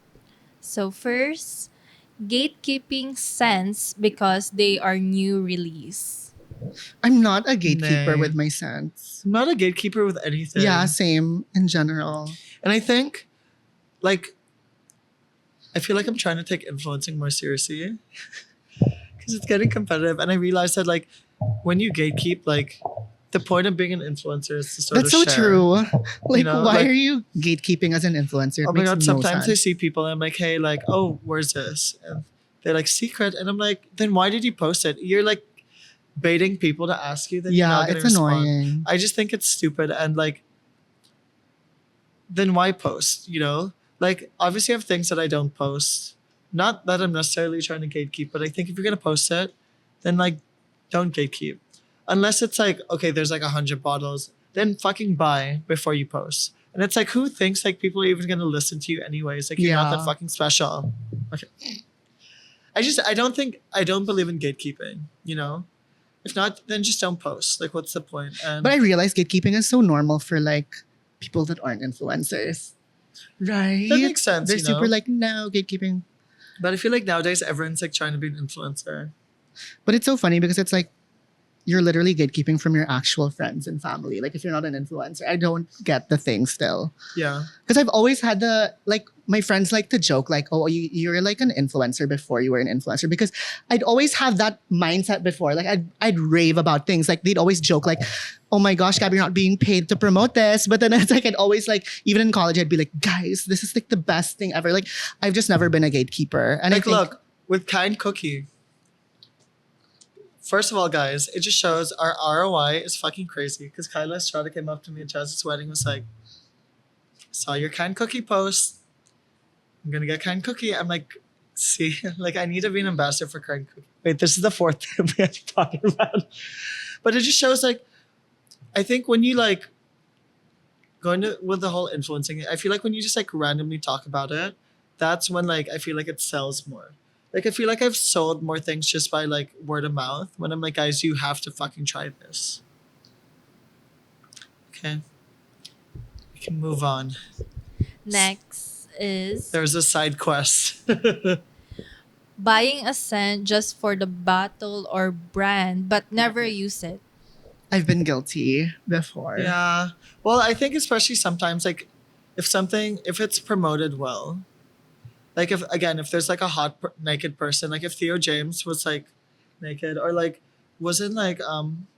So first, gatekeeping scents because they are new release. I'm not a gatekeeper Nay. with my scents. I'm not a gatekeeper with anything. Yeah, same in general. And I think, like, I feel like I'm trying to take influencing more seriously because it's getting competitive. And I realized that, like, when you gatekeep, like, the point of being an influencer is to sort That's of so share. true. Like, know, why like- are you gatekeeping as an influencer? It Oh my makes god! no Sometimes I sense. see people and I'm like, hey, like, oh, where's this? And they're like, secret. And I'm like, then why did you post it? You're like baiting people to ask you. Then you're Yeah, not gonna it's respond. annoying. I just think it's stupid and like, then why post? You know, like obviously I have things that I don't post. Not that I'm necessarily trying to gatekeep, but I think if you're gonna post it, then like, don't gatekeep. Unless it's like, okay, there's like 100 bottles, then fucking buy before you post. And it's like, who thinks like people are even gonna listen to you anyways? Like you're not Yeah. that fucking special. Okay. I don't believe in gatekeeping. You know, if not, then just don't post. Like, what's the point? And But I realize gatekeeping is so normal for like people that aren't influencers. Right? that makes sense. They're you know? super like, no, gatekeeping. But I feel like nowadays everyone's like trying to be an influencer. But it's so funny because it's like you're literally gatekeeping from your actual friends and family. Like if you're not an influencer, I don't get the thing still. Yeah. Because I've always had the like my friends like to joke like, oh, you're like an influencer before you were an influencer. Because I'd always have that mindset before. Like I'd rave about things. Like they'd always joke like, oh my gosh, Gabbie, you're not being paid to promote this. But then it's like I'd always like, even in college, I'd be like, guys, this is like the best thing ever. Like I've just never been a gatekeeper. And Like, I think, look, with Kind Cookie. First of all, guys, it just shows our ROI is fucking crazy. Because Kyla Estrada came up to me at Chaz's wedding and was like, saw your Kind Cookie post. I'm gonna get Kind Cookie. I'm like, see, like I need to be an ambassador for Kind Cookie. Wait, this is the fourth thing we have to talk about. But it just shows like, I think when you like going to with the whole influencing, I feel like when you just like randomly talk about it, that's when like I feel like it sells more. Like I feel like I've sold more things just by like word of mouth when I'm like, guys, you have to fucking try this. Okay. We can move on. Next is There's a side quest. buying a scent just for the bottle or brand but never use it. I've been guilty before. Yeah. Well, I think especially sometimes like if it's promoted well, like if there's like a hot naked person, like if Theo James was like naked or like wasn't like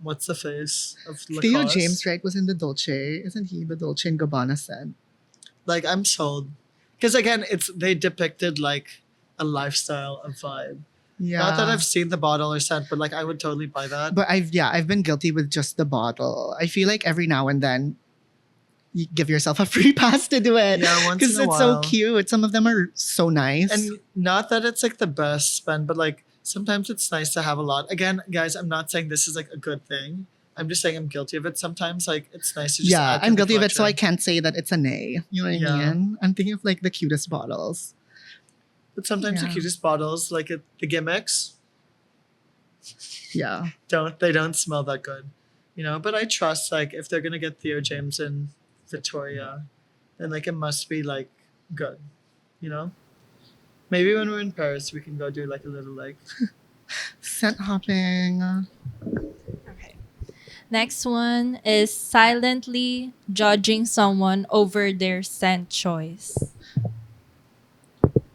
what's the face of Theo Lacoste? James, right, was in the Dolce. Isn't he the Dolce and Gabbana scent? Like I'm sold. Because again, they depicted like a lifestyle, a vibe. Yeah. Not that I've seen the bottle or scent, but like I would totally buy that. But I've been guilty with just the bottle. I feel like every now and then you give yourself a free pass to do it. Yeah, once Because in a it's so while. cute. Some of them are so nice. And not that it's like the best spend, but like sometimes it's nice to have a lot. Again, guys, I'm not saying this is like a good thing. I'm just saying I'm guilty of it. Sometimes like it's nice to just yeah, add to I'm the guilty of it, so I collection. can't say that it's a nay. You know what I Yeah. mean? I'm thinking of like the cutest bottles. But sometimes the Yeah. cutest bottles, like the gimmicks, Yeah. don't smell that good. You know, but I trust like if they're gonna get Theo James and Victoria, then like it must be like good. You know? Maybe when we're in Paris we can go do like a little like Scent hopping. Okay. Next one is silently judging someone over their scent choice.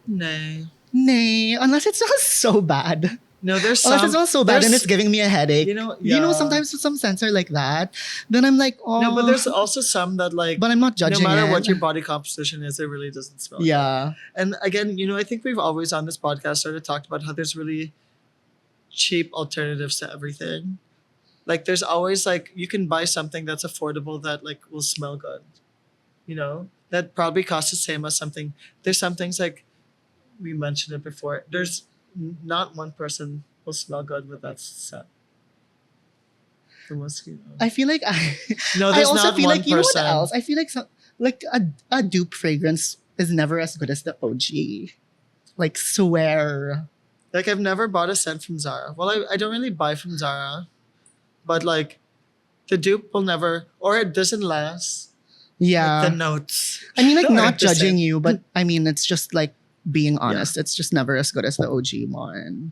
Nay. Nay, unless it smells so bad. No, there's Unless it some. smells so bad and there's- it's giving me a headache. You know, You know, yeah. sometimes some scents are like that. Then I'm like, oh. No, but there's also some that like. But I'm not judging no matter it. what your body composition is, it really doesn't smell. Yeah. Good. And again, I think we've always on this podcast sort of talked about how there's really cheap alternatives to everything. Like there's always like you can buy something that's affordable that like will smell good. That probably costs the same as something. There's some things like we mentioned it before. There's not one person will smell good with that scent. The mosquito. I feel like No, I there's also not feel one like, you know what person. else? I feel like like a dupe fragrance is never as good as the OG. Like, swear. Like I've never bought a scent from Zara. Well, I don't really buy from Zara, but like the dupe will never, or it doesn't last. Yeah. Like the notes. I mean, like, aren't not the judging same. you, but I mean, it's just like being honest. It's just never as good as the OG one.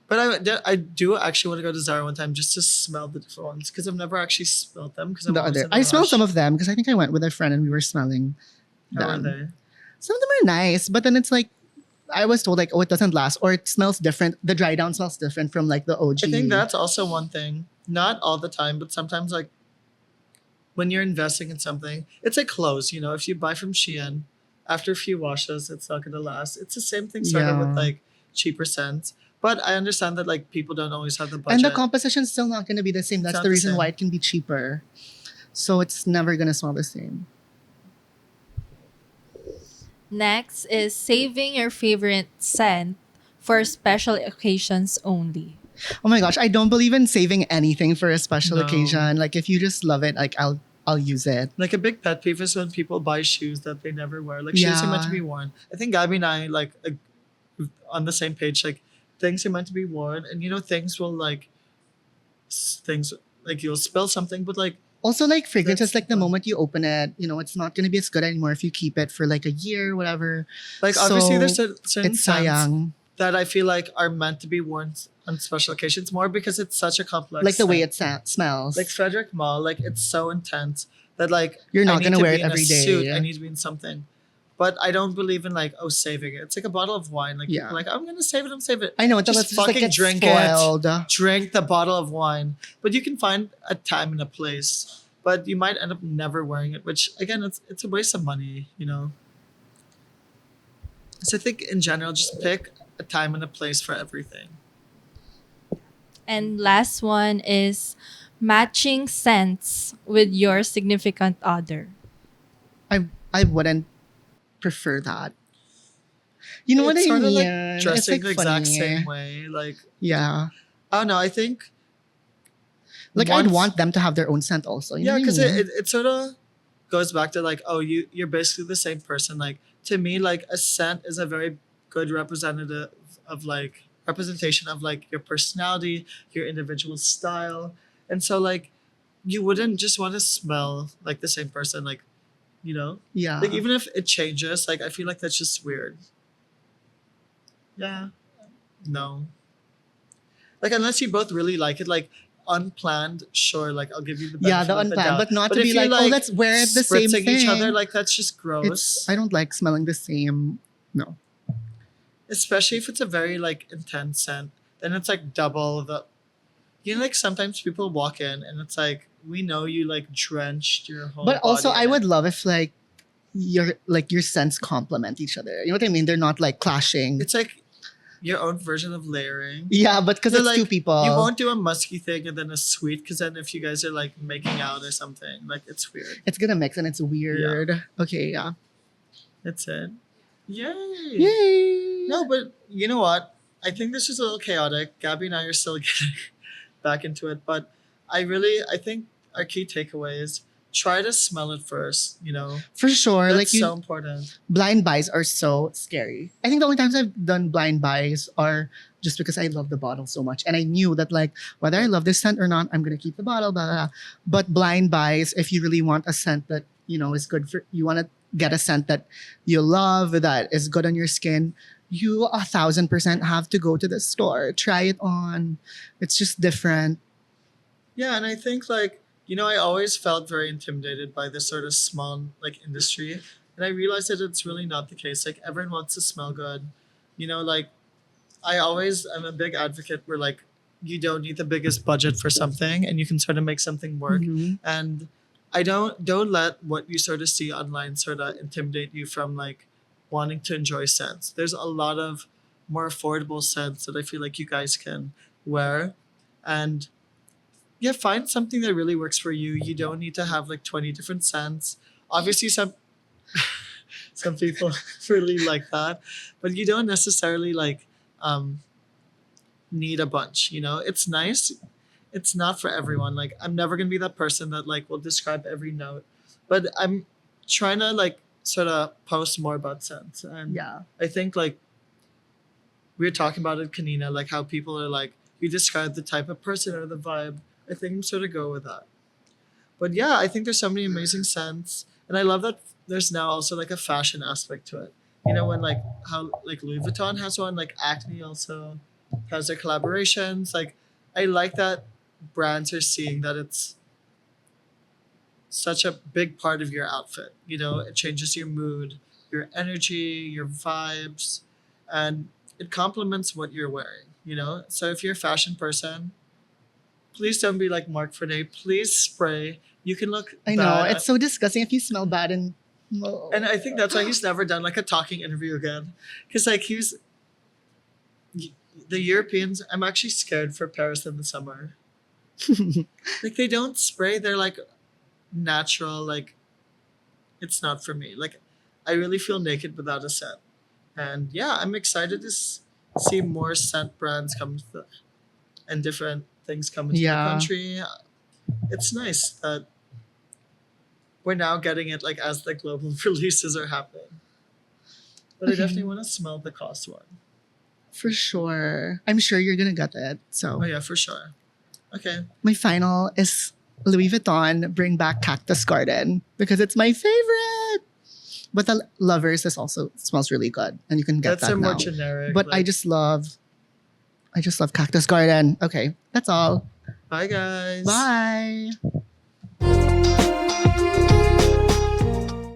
But I do actually want to go to Zara one time just to smell the different ones because I've never actually smelled them. Because I smelled some of them because I think I went with a friend and we were smelling How are them. they? Some of them are nice, but then it's like, I was told like, oh, it doesn't last, or it smells different. The dry down smells different from like the OG. I think that's also one thing. Not all the time, but sometimes like when you're investing in something, it's like clothes. If you buy from Shein, after a few washes, it's not gonna last. It's the same thing sort of Yeah. with like cheaper scents. But I understand that like people don't always have the budget. And the composition's still not going to be the same. It's That's not the the reason same. why it can be cheaper. So it's never going to smell the same. Next is saving your favorite scent for special occasions only. Oh my gosh, I don't believe in saving anything for a special No. occasion. Like if you just love it, like I'll use it. Like a big pet peeve is when people buy shoes that they never wear. Like shoes are meant to Yeah. be worn. I think Gabbie and I like on the same page. Like things are meant to be worn, and things will like things like you'll spill something, but like Also, like fragrances, That's like the fun. moment you open it, it's not gonna be as good anymore if you keep it for like a year, whatever. obviously So, there's certain It's scents sayang. that I feel like are meant to be worn on special occasions more because it's such a complex. Like the way scent. it smells. Like Frederick Mall, like it's so intense that like You're not I need gonna to wear be it in every a day. Suit, I need to be in something, but I don't believe in like saving it. It's like a bottle of wine. Like Yeah. people are like I'm gonna save it. I'm save it. I know, Just let's just like fucking get drink spoiled. it. Drink the bottle of wine, but you can find a time and a place. But you might end up never wearing it, which again, it's a waste of money. So I think in general, just pick a time and a place for everything. And last one is matching scents with your significant other. I wouldn't prefer that. You know what I It's mean? sort of like It's dressing like the exact funny. same way. Like Yeah. I don't know. I think Like I'd once- want them to have their own scent also. You know yeah, what I because mean? it sort of goes back to like you're basically the same person. Like to me, like a scent is a very good representation of like your personality, your individual style, and so like you wouldn't just want to smell like the same person. Like Yeah. like even if it changes, like I feel like that's just weird. Yeah. No. Like unless you both really like it, like unplanned, sure, like I'll give you the Yeah, benefit the of the unplanned, doubt. but not to if be you, like, oh, let's wear the same spritzing thing. each other, like that's just gross. I don't like smelling the same. No. Especially if it's a very like intense scent, then it's like double the. Like sometimes people walk in and it's like we know you like drenched your whole. But also, body I in would it. love if like your scents complement each other. You know what I mean? They're not like clashing. It's like your own version of layering. Yeah, but because So, it's like, two people. You won't do a musky thing and then a sweet because then if you guys are like making out or something, like it's weird. It's gonna mix and it's weird. Okay, yeah. That's it. Yay! Yay! No, but you know what? I think this is a little chaotic. Gabby and I are still getting back into it, but I think our key takeaway is try to smell it first. For sure. That's Like so important. blind buys are so scary. I think the only times I've done blind buys are just because I love the bottle so much. And I knew that like whether I love this scent or not, I'm gonna keep the bottle, blah, blah, blah. But blind buys, if you really want a scent that, is good for you wanna get a scent that you love, that is good on your skin, you 1,000% have to go to the store. Try it on. It's just different. Yeah, and I think like I always felt very intimidated by this sort of small like industry, and I realized that it's really not the case. Like everyone wants to smell good, You know, like I'm a big advocate where like you don't need the biggest budget for something and you can sort of make something work. Mhm. And I don't let what you sort of see online sort of intimidate you from like wanting to enjoy scents. There's a lot of more affordable scents that I feel like you guys can wear. And yeah, find something that really works for you. You don't need to have like 20 different scents. Obviously some people really like that, but you don't necessarily like um need a bunch, you know? It's nice. It's not for everyone. Like I'm never going to be that person that like will describe every note. But I'm trying to like sort of post more about scents. And Yeah. I think like we were talking about it, Kanina, like how people are like, you describe the type of person or the vibe. I think I'm sort of go with that. But yeah, I think there's so many amazing scents. And I love that there's now also like a fashion aspect to it. You know, when like how like Louis Vuitton has one, like Acne also has their collaborations. Like I like that brands are seeing that it's such a big part of your outfit. You know, it changes your mood, your energy, your vibes, and it complements what you're wearing, you know? So if you're a fashion person, please don't be like Mark Frenay. Please spray. You can look I know. bad. It's so disgusting if you smell bad and And I think that's why he's never done like a talking interview again. Because like the Europeans, I'm actually scared for Paris in the summer. Like they don't spray, they're like natural, like it's not for me. Like I really feel naked without a scent. And yeah, I'm excited to see more scent brands come and different things come into the Yeah. country. It's nice that we're now getting it like as the global releases are happening. But I Okay. definitely want to smell the cost one. For sure. I'm sure you're gonna get it. So Oh yeah, for sure. Okay. my final is Louis Vuitton bring back Cactus Garden because it's my favorite. But the Lovers is also smells really good and you can get That's that a more now. generic. But like, I just love Cactus Garden. Okay, that's all. bye guys. Bye.